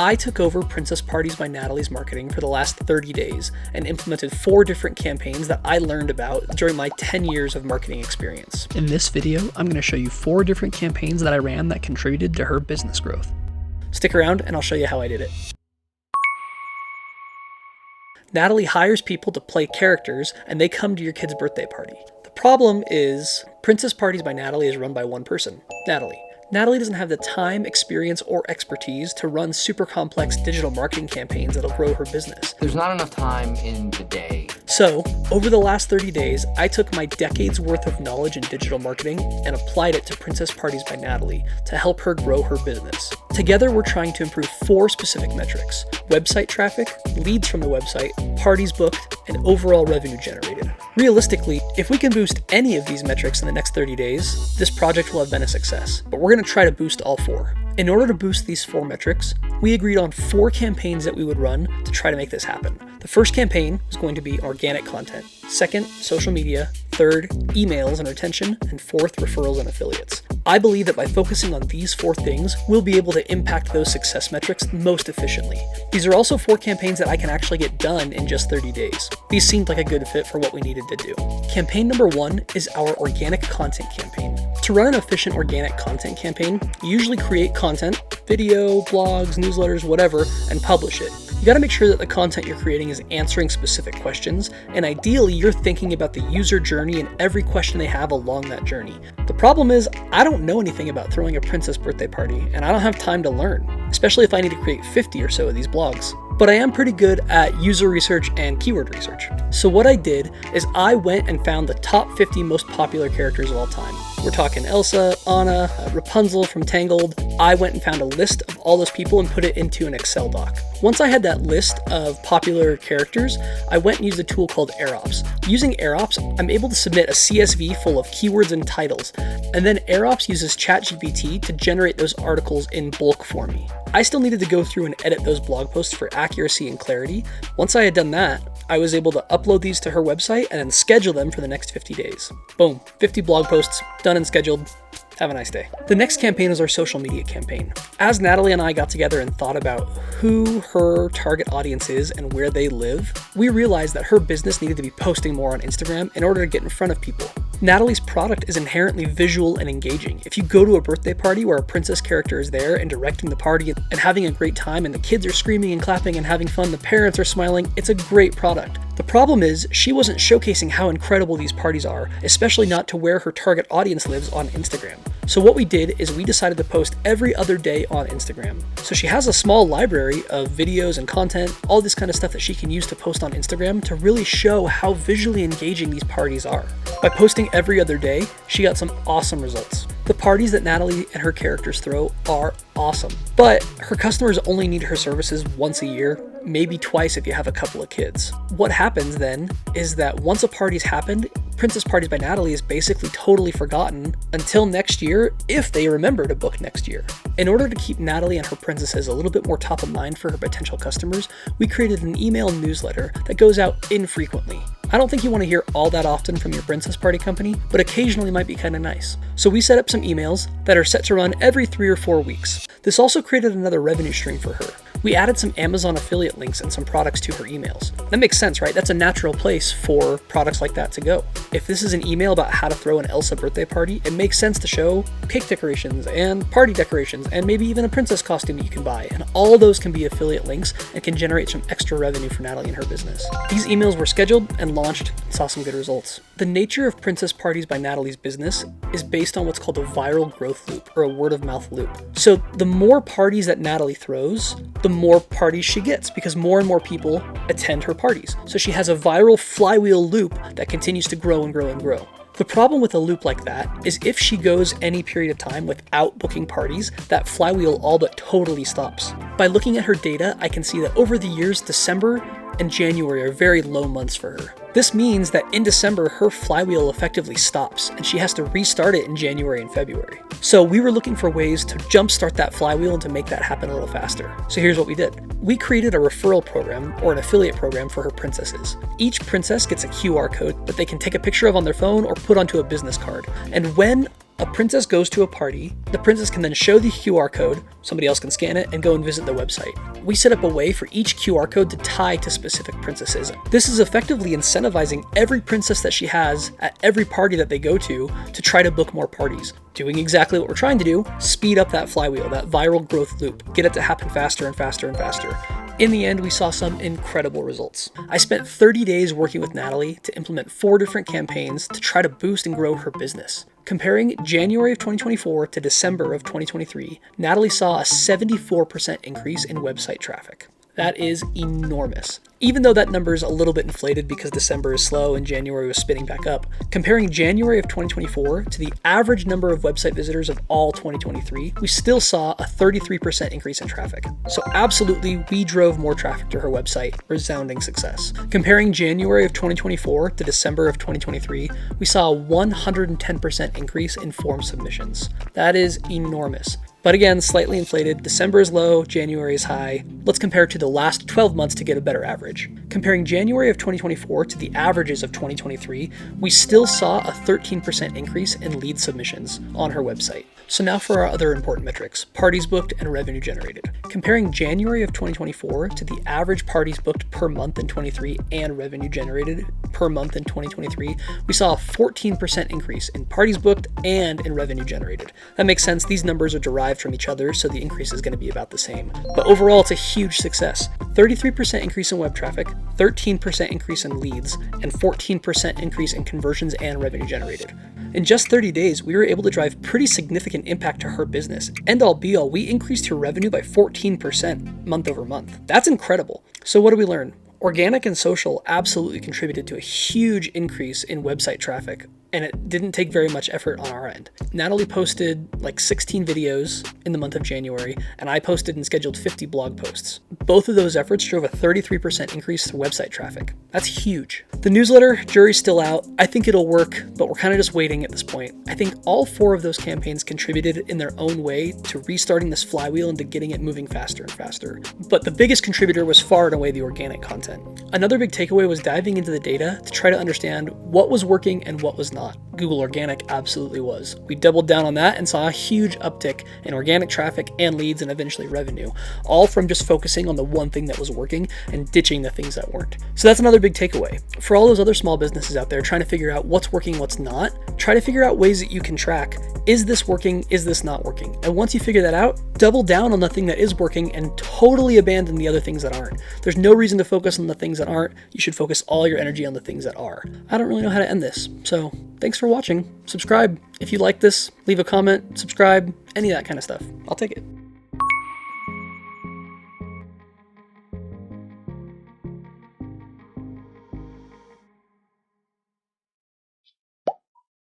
I took over Princess Parties by Natalie's marketing for the last 30 days and implemented 4 different campaigns that I learned about during my 10 years of marketing experience. In this video, I'm going to show you 4 different campaigns that I ran that contributed to her business growth. Stick around and I'll show you how I did it. Natalie hires people to play characters and they come to your kid's birthday party. The problem is Princess Parties by Natalie is run by one person, Natalie. Natalie doesn't have the time, experience, or expertise to run super complex digital marketing campaigns that'll grow her business. There's not enough time in the day. So, over the last 30 days, I took my decades worth of knowledge in digital marketing and applied it to Princess Parties by Natalie to help her grow her business. Together, we're trying to improve 4 specific metrics: website traffic, leads from the website, parties booked, and overall revenue generated. Realistically, if we can boost any of these metrics in the next 30 days, this project will have been a success, but we're going to try to boost all 4. In order to boost these 4 metrics, we agreed on 4 campaigns that we would run to try to make this happen. The first campaign was going to be organic content. Second, social media. Third, emails and retention. And fourth, referrals and affiliates. I believe that by focusing on these 4 things, we'll be able to impact those success metrics most efficiently. These are also 4 campaigns that I can actually get done in just 30 days. These seemed like a good fit for what we needed to do. Campaign number 1 is our organic content campaign. To run an efficient organic content campaign, you usually create content, video, blogs, newsletters, whatever, and publish it. You gotta make sure that the content you're creating is answering specific questions, and ideally you're thinking about the user journey and every question they have along that journey. The problem is, I don't know anything about throwing a princess birthday party, and I don't have time to learn, especially if I need to create 50 or so of these blogs. But I am pretty good at user research and keyword research. So what I did is I went and found the top 50 most popular characters of all time. We're talking Elsa, Anna, Rapunzel from Tangled. I went and found a list of all those people and put it into an Excel doc. Once I had that list of popular characters, I went and used a tool called AirOps. Using AirOps, I'm able to submit a CSV full of keywords and titles, and then AirOps uses ChatGPT to generate those articles in bulk for me. I still needed to go through and edit those blog posts for accuracy and clarity. Once I had done that, I was able to upload these to her website and then schedule them for the next 50 days. Boom, 50 blog posts, done and scheduled. Have a nice day. The next campaign is our social media campaign. As Natalie and I got together and thought about who her target audience is and where they live, we realized that her business needed to be posting more on Instagram in order to get in front of people. Natalie's product is inherently visual and engaging. If you go to a birthday party where a princess character is there and directing the party and having a great time and the kids are screaming and clapping and having fun, the parents are smiling, it's a great product. The problem is she wasn't showcasing how incredible these parties are, especially not to where her target audience lives on Instagram. So what we did is we decided to post every other day on Instagram. So she has a small library of videos and content, all this kind of stuff that she can use to post on Instagram to really show how visually engaging these parties are. By posting every other day, she got some awesome results. The parties that Natalie and her characters throw are awesome, but her customers only need her services once a year, maybe twice if you have a couple of kids. What happens then is that once a party's happened, Princess Parties by Natalie is basically totally forgotten until next year, if they remember to book next year. In order to keep Natalie and her princesses a little bit more top of mind for her potential customers, we created an email newsletter that goes out infrequently. I don't think you want to hear all that often from your princess party company, but occasionally might be kind of nice. So we set up some emails that are set to run every 3 or 4 weeks. This also created another revenue stream for her. We added some Amazon affiliate links and some products to her emails. That makes sense, right? That's a natural place for products like that to go. If this is an email about how to throw an Elsa birthday party, it makes sense to show cake decorations and party decorations and maybe even a princess costume that you can buy. And all those can be affiliate links and can generate some extra revenue for Natalie and her business. These emails were scheduled and launched and saw some good results. The nature of Princess Parties by Natalie's business is based on what's called a viral growth loop or a word of mouth loop. So the more parties that Natalie throws, the more parties she gets because more and more people attend her parties. So she has a viral flywheel loop that continues to grow and grow and grow. The problem with a loop like that is if she goes any period of time without booking parties, that flywheel all but totally stops. By looking at her data, I can see that over the years, December and January are very low months for her. This means that in December, her flywheel effectively stops and she has to restart it in January and February. So we were looking for ways to jumpstart that flywheel and to make that happen a little faster. So here's what we did. We created a referral program or an affiliate program for her princesses. Each princess gets a QR code that they can take a picture of on their phone or put onto a business card. And when A princess goes to a party, the princess can then show the QR code, somebody else can scan it and go and visit their website. We set up a way for each QR code to tie to specific princesses. This is effectively incentivizing every princess that she has at every party that they go to try to book more parties. Doing exactly what we're trying to do, speed up that flywheel, that viral growth loop, get it to happen faster and faster and faster. In the end, we saw some incredible results. I spent 30 days working with Natalie to implement 4 different campaigns to try to boost and grow her business. Comparing January of 2024 to December of 2023, Natalie saw a 74% increase in website traffic. That is enormous. Even though that number is a little bit inflated because December is slow and January was spinning back up, comparing January of 2024 to the average number of website visitors of all 2023, we still saw a 33% increase in traffic. So absolutely, we drove more traffic to her website, resounding success. Comparing January of 2024 to December of 2023, we saw a 110% increase in form submissions. That is enormous. But again, slightly inflated. December is low, January is high. Let's compare to the last 12 months to get a better average. Comparing January of 2024 to the averages of 2023, we still saw a 13% increase in lead submissions on her website. So now for our other important metrics, parties booked and revenue generated. Comparing January of 2024 to the average parties booked per month in 23 and revenue generated per month in 2023, we saw a 14% increase in parties booked and in revenue generated. That makes sense. These numbers are derived from each other, so the increase is going to be about the same. But overall, it's a huge success. 33% increase in web traffic, 13% increase in leads, and 14% increase in conversions and revenue generated. In just 30 days, we were able to drive pretty significant impact to her business. End all be all, we increased her revenue by 14% month over month. That's incredible. So what did we learn? Organic and social absolutely contributed to a huge increase in website traffic, and it didn't take very much effort on our end. Natalie posted like 16 videos in the month of January, and I posted and scheduled 50 blog posts. Both of those efforts drove a 33% increase to website traffic. That's huge. The newsletter, jury's still out. I think it'll work, but we're kind of just waiting at this point. I think all 4 of those campaigns contributed in their own way to restarting this flywheel and to getting it moving faster and faster. But the biggest contributor was far and away the organic content. Another big takeaway was diving into the data to try to understand what was working and what was not. Google Organic absolutely was. We doubled down on that and saw a huge uptick in organic traffic and leads and eventually revenue, all from just focusing on the one thing that was working and ditching the things that weren't. So that's another big takeaway. For all those other small businesses out there trying to figure out what's working, what's not, try to figure out ways that you can track, is this working, is this not working? And once you figure that out, double down on the thing that is working and totally abandon the other things that aren't. There's no reason to focus on the things that aren't. You should focus all your energy on the things that are. I don't really know how to end this, so thanks for watching. Subscribe if you like this, leave a comment, subscribe, any of that kind of stuff. I'll take it.